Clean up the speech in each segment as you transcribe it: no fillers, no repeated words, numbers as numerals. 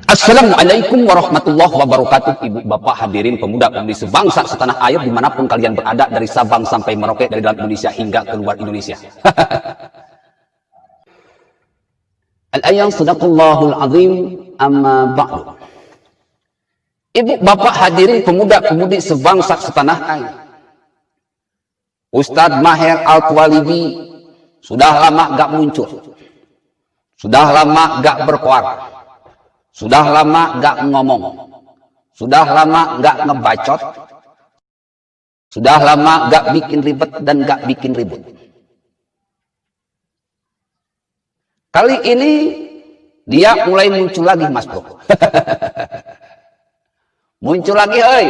Assalamualaikum warahmatullahi wabarakatuh. Ibu bapak hadirin pemuda pemudi sebangsa setanah air dimanapun kalian berada, dari Sabang sampai Merauke, dari dalam Indonesia hingga keluar Indonesia. Al-ayang sadaqallahul azim, amma ba'du. Ibu bapak hadirin pemuda pemudi sebangsa setanah air, Ustadz Maher Al-Twalibi sudah lama gak muncul, sudah lama gak berkoar, sudah lama gak ngomong, sudah lama gak ngebacot, sudah lama gak bikin ribet dan gak bikin ribut. Kali ini dia mulai muncul lagi, Mas Bro. Muncul lagi, hei,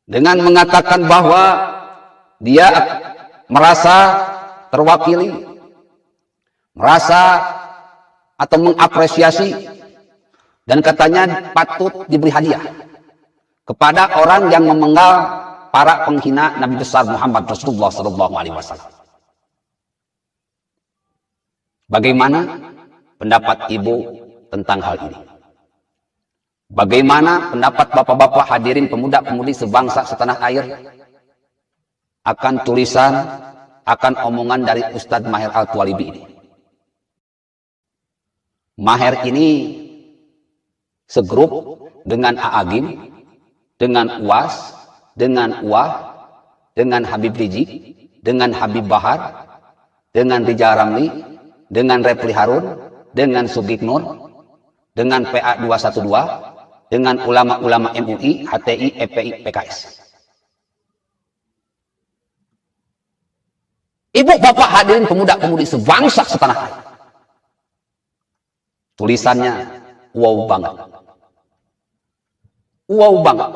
dengan mengatakan bahwa dia merasa terwakili, merasa atau mengapresiasi, dan katanya patut diberi hadiah kepada orang yang memenggal para penghina Nabi besar Muhammad Rasulullah SAW. Bagaimana pendapat ibu tentang hal ini? Bagaimana pendapat bapak-bapak hadirin pemuda-pemudi sebangsa setanah air akan tulisan, akan omongan dari Ustadz Maher Al-Twalibi ini? Maher ini segrup dengan Aagim, dengan UAS, dengan UAH, dengan Habib Rizik, dengan Habib Bahar, dengan Rijal Ramli, dengan Repli Harun, dengan Sugik Nur, dengan PA 212, dengan ulama-ulama MUI, HTI, EPI, PKS. Ibu bapak hadirin pemuda-pemudi sebangsa setanah air, tulisannya wow banget. Wow banget.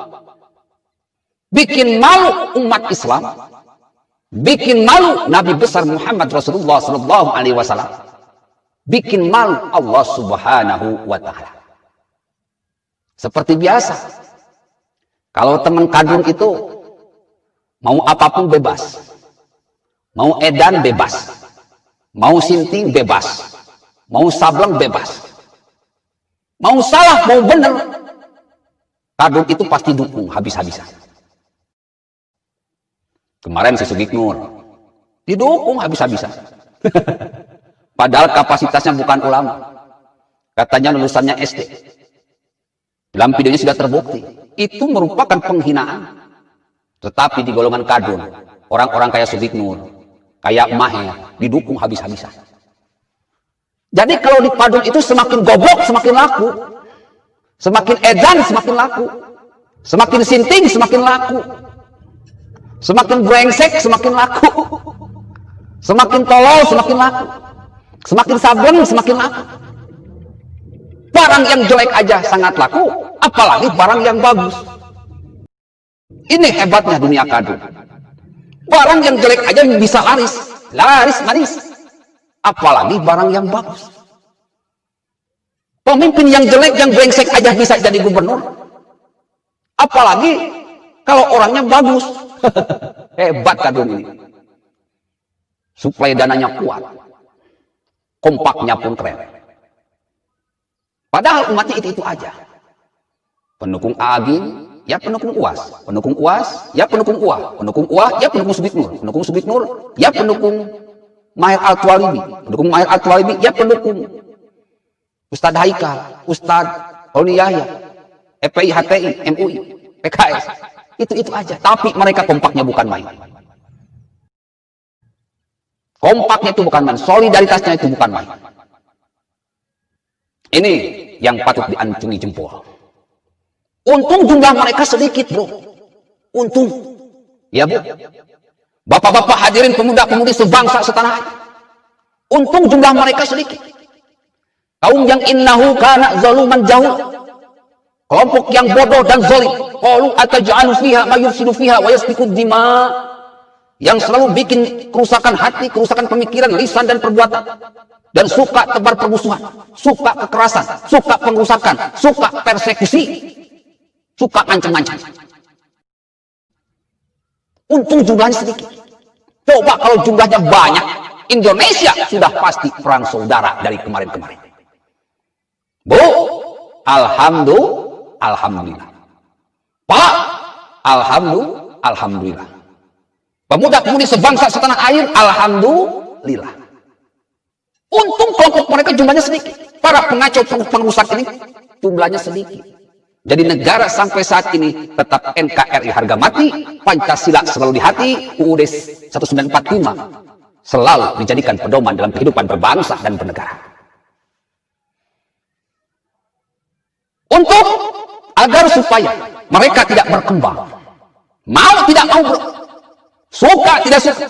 Bikin malu umat Islam, bikin malu Nabi besar Muhammad Rasulullah SAW, bikin malu Allah Subhanahu wa Ta'ala. Seperti biasa, kalau teman kadun itu mau apapun bebas, mau edan bebas, mau sinting bebas, mau sableng bebas, mau salah mau benar, kadun itu pasti dukung habis-habisan. Kemarin si Sugik Nur didukung habis-habisan. Padahal kapasitasnya bukan ulama, katanya lulusannya SD. Dalam videonya sudah terbukti itu merupakan penghinaan. Tetapi di golongan kadun, orang-orang kayak Sugik Nur, kayak Maher, didukung habis-habisan. Jadi kalau di padun itu semakin goblok semakin laku, semakin edan semakin laku, semakin sinting semakin laku, semakin brengsek semakin laku, semakin tolol semakin laku, semakin sableng semakin laku. Barang yang jelek aja sangat laku, apalagi barang yang bagus. Ini hebatnya dunia kadun. Barang yang jelek aja bisa laris, laris manis, apalagi barang yang bagus. Pemimpin yang jelek, yang brengsek aja bisa jadi gubernur, apalagi kalau orangnya bagus. Hebat kadun ini. Suplai dananya kuat, kompaknya pun keren. Padahal umatnya itu aja. Pendukung Aagim, ya pendukung UAS, pendukung UAS, ya pendukung UAH, pendukung UAH, ya pendukung Sugik Nur, pendukung Sugik Nur, ya pendukung Maher Al-Twalibi, pendukung Maher Al-Twalibi, ya pendukung Ustadz Haikal, Ustadz Oni Yahya, EPI, HTI, MUI, PKS. Itu aja. Tapi mereka kompaknya bukan main. Kompaknya itu bukan main, solidaritasnya itu bukan main. Ini yang patut diancungi jempol. Untung jumlah mereka sedikit, bro. Untung. Ya, Bu. Bapak-bapak hadirin pemuda-pemudi sebangsa setanah air, untung jumlah mereka sedikit. Kaum yang innahu kana zaluman jahul, kelompok yang bodoh dan zalim. Qalu ataj'alu fiha ma yufsidu fiha wa yasfiku dima, yang selalu bikin kerusakan hati, kerusakan pemikiran, lisan dan perbuatan, dan suka tebar permusuhan, suka kekerasan, suka pengrusakan, suka persekusi, suka ancam-ancam. Untung jumlahnya sedikit. Coba kalau jumlahnya banyak, Indonesia sudah pasti perang saudara dari kemarin-kemarin. Bu, alhamdulillah. Pak, alhamdulillah. Pemuda-pemudi sebangsa setanah air, alhamdulillah. Untung kelompok mereka jumlahnya sedikit. Para pengacau pengrusak ini jumlahnya sedikit. Jadi negara sampai saat ini tetap NKRI harga mati, Pancasila selalu di hati, UUD 1945 selalu dijadikan pedoman dalam kehidupan berbangsa dan bernegara. Untuk agar supaya mereka tidak berkembang, mau tidak mau, suka tidak suka,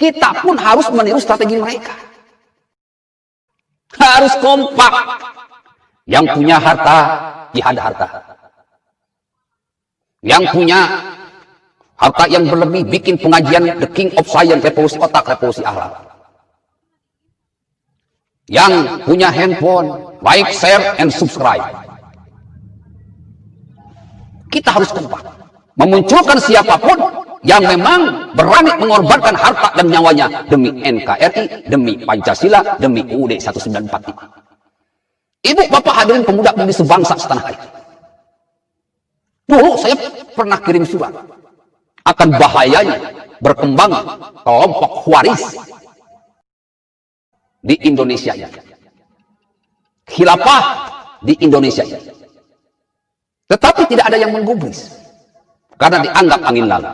kita pun harus meniru strategi mereka. Harus kompak. Yang punya harta, jihad harta. Yang punya harta yang berlebih, bikin pengajian The King of Science, revolusi otak, revolusi akhlak. Yang punya handphone, like, share, and subscribe. Kita harus kompak. Memunculkan siapapun yang memang berani mengorbankan harta dan nyawanya demi NKRI, demi Pancasila, demi UUD 1945. Ibu, bapak, hadirin pemuda-pemudi sebangsa setanah air. Dulu saya pernah kirim surat akan bahayanya berkembang kelompok Khawarij di Indonesia ini. Khilafah di Indonesia ini. Tetapi tidak ada yang menggubris karena dianggap angin lalu.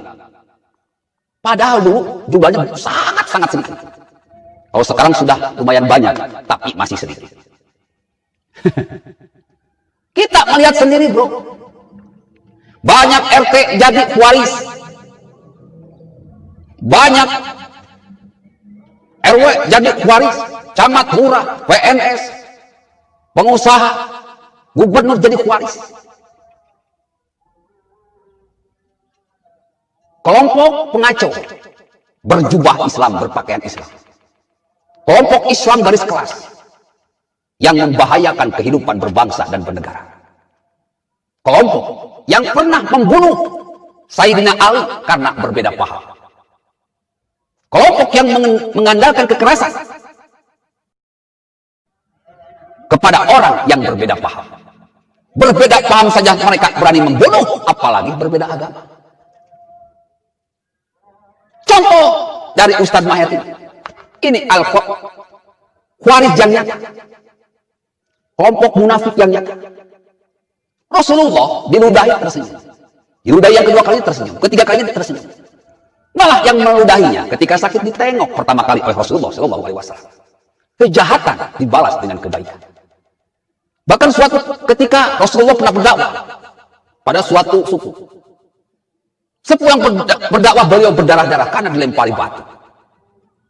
Padahal dulu jumlahnya sangat-sangat sedikit. Kalau sekarang sudah lumayan banyak, tapi masih sedikit. Kita melihat sendiri, bro. Banyak RT jadi Khawarij. Banyak RW jadi Khawarij. Camat lurah, PNS, pengusaha, gubernur jadi Khawarij. Kelompok pengacau berjubah Islam, berpakaian Islam. Kelompok Islam garis kelas yang membahayakan kehidupan berbangsa dan bernegara. Kelompok yang pernah membunuh Sayyidina Ali karena berbeda paham. Kelompok yang mengandalkan kekerasan kepada orang yang berbeda paham. Berbeda paham saja mereka berani membunuh, apalagi berbeda agama. Contoh dari Ustadz Maher ini Al-Khawarij yang nyata. Kelompok munafik yang nyata. Rasulullah diludahi tersenyum. Diludahi yang kedua kali tersenyum. Ketiga kalinya tersenyum. Malah yang meludahinya ketika sakit ditengok pertama kali oleh Rasulullah SAW. Kejahatan dibalas dengan kebaikan. Bahkan suatu ketika Rasulullah pernah berdakwah pada suatu suku. Sepulang berdakwah beliau berdarah-darah karena dilempari batu.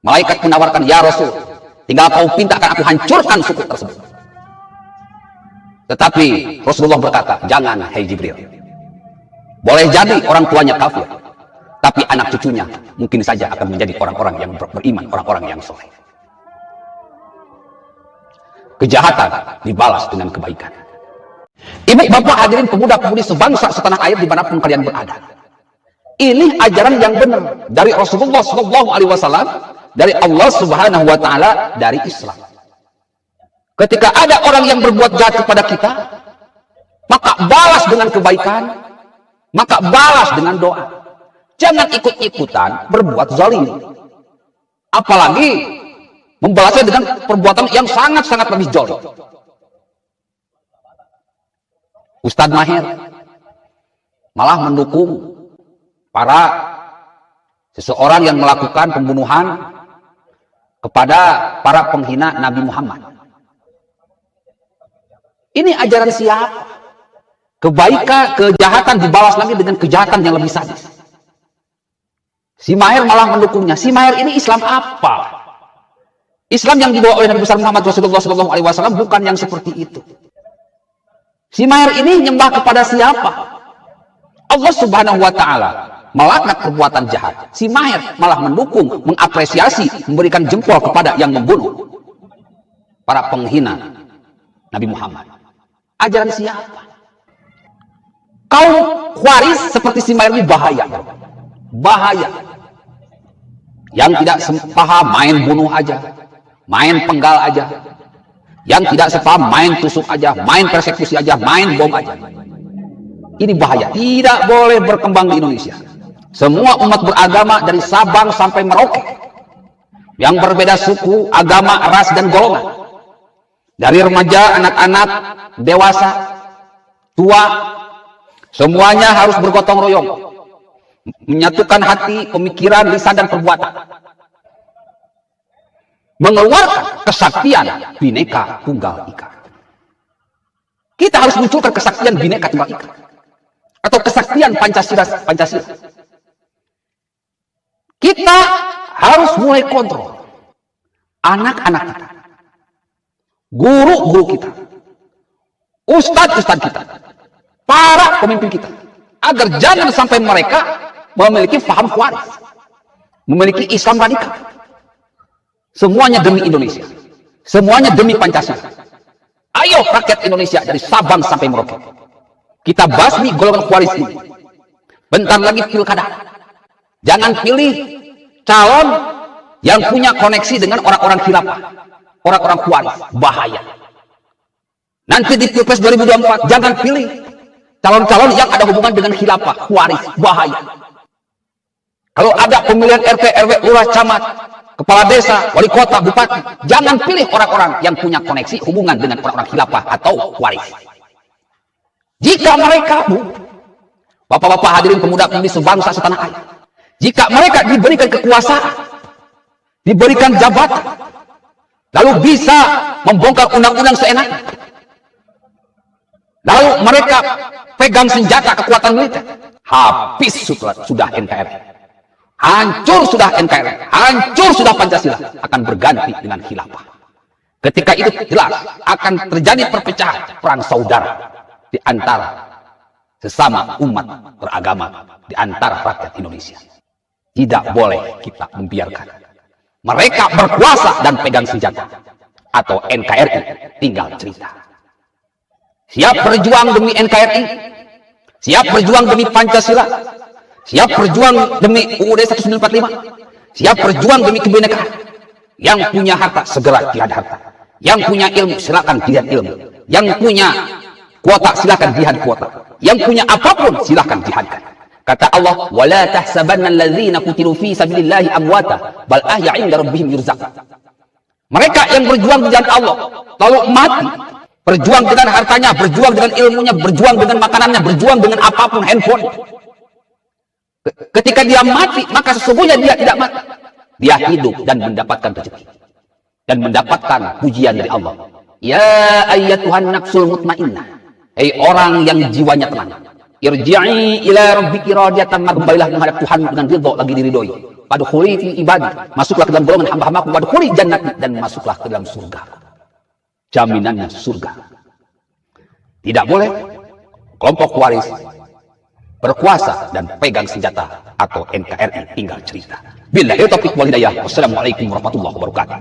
Malaikat menawarkan, ya Rasul, tinggal kau pinta akan aku hancurkan suku tersebut. Tetapi Rasulullah berkata, jangan, hai Jibril. Boleh jadi orang tuanya kafir, tapi anak cucunya mungkin saja akan menjadi orang-orang yang beriman, orang-orang yang soleh. Kejahatan dibalas dengan kebaikan. Ibu, bapak, hadirin pemuda-pemudi sebangsa setanah air dimanapun kalian berada. Ini ajaran yang benar dari Rasulullah SAW, dari Allah Subhanahu Wa Taala, dari Islam. Ketika ada orang yang berbuat jahat kepada kita, maka balas dengan kebaikan, maka balas dengan doa. Jangan ikut-ikutan berbuat zalim. Apalagi membalasnya dengan perbuatan yang sangat-sangat lebih zalim. Ustadz Maher malah mendukung seseorang yang melakukan pembunuhan kepada para penghina Nabi Muhammad. Ini ajaran siapa? Kebaikan, kejahatan dibalas lagi dengan kejahatan yang lebih sadis. Si Maher malah mendukungnya. Si Maher ini Islam apa? Islam yang dibawa oleh Nabi besar Muhammad Rasulullah SAW bukan yang seperti itu. Si Maher ini nyembah kepada siapa? Allah Subhanahu Wa Taala melaknat perbuatan jahat. Si Maher malah mendukung, mengapresiasi, memberikan jempol kepada yang membunuh para penghina Nabi Muhammad. Ajaran siapa? Kaum Khawarij seperti si Maher ini bahaya. Bahaya. Yang tidak paham main bunuh aja, main penggal aja. Yang tidak sepaham main tusuk aja, main persekusi aja, main bom aja. Ini bahaya, tidak boleh berkembang di Indonesia. Semua umat beragama dari Sabang sampai Merauke, yang berbeda suku, agama, ras, dan golongan, dari remaja, anak-anak, dewasa, tua, semuanya harus bergotong royong, menyatukan hati, pemikiran, lisan, dan perbuatan, mengeluarkan kesaktian Bhinneka Tunggal Ika. Kita harus munculkan kesaktian Bhinneka Tunggal Ika atau kesaktian Pancasila. Kita harus mulai kontrol anak-anak kita, guru-guru kita, ustadz-ustadz kita, para pemimpin kita, agar jangan sampai mereka memiliki paham waris, memiliki Islam radikal. Semuanya demi Indonesia, semuanya demi Pancasila. Ayo rakyat Indonesia dari Sabang sampai Merauke, kita basmi golongan waris ini. Bentar lagi pilkada, jangan pilih calon yang punya koneksi dengan orang-orang khilafah, orang-orang waris, bahaya. Nanti di Pilpres 2024 jangan pilih calon-calon yang ada hubungan dengan khilafah, waris, bahaya. Kalau ada pemilihan RT, RW, lurah, camat, kepala desa, wali kota, bupati, jangan pilih orang-orang yang punya koneksi hubungan dengan orang-orang khilafah atau waris. Jika mereka, bapak-bapak hadirin pemuda-pemudi sebangsa setanah air, jika mereka diberikan kekuasaan, diberikan jabatan, lalu bisa membongkar undang-undang seenaknya, lalu mereka pegang senjata kekuatan militer, habis sudah NKRI. Hancur sudah NKRI, hancur sudah Pancasila, akan berganti dengan khilafah. Ketika itu jelas akan terjadi perpecahan, perang saudara di antara sesama umat beragama, di antara rakyat Indonesia. Tidak boleh kita membiarkan mereka berkuasa dan pegang senjata, atau NKRI tinggal cerita. Siap berjuang demi NKRI, siap berjuang demi Pancasila, siap berjuang demi UUD 1945, siap berjuang demi kebinekaan. Yang punya harta segera jihad harta, yang punya ilmu silakan jihad ilmu, yang punya kuota silakan jihad kuota, yang punya apapun silakan jihadkan. Kata Allah, wala tahsabanna alladzina qutilu fi sabilillahi amwata bal ahya 'inda rabbihim yurzaqun. Mereka yang berjuang di jalan Allah lalu mati, berjuang dengan hartanya, berjuang dengan ilmunya, berjuang dengan makanannya, berjuang dengan apapun, handphone. Ketika dia mati, maka sesungguhnya dia tidak mati. Dia hidup dan mendapatkan rezeki dan mendapatkan pujian dari Allah. Ya ayyatuhan nafsul mutmainnah, hei orang yang jiwanya tenang, irji'i ila rabbiki radiyatan mardiyah, kembalilah menghadap Tuhan dengan ridha lagi diridhoi. Fadkhuli fi ibadi, masuklah ke dalam golongan hamba-hambaku, wadkhuli jannati, dan masuklah ke dalam surga. Jaminannya surga. Tidak boleh kelompok waris berkuasa dan pegang senjata atau NKRI tinggal cerita. Billahi taufiq wal hidayah. Wassalamualaikum warahmatullahi wabarakatuh.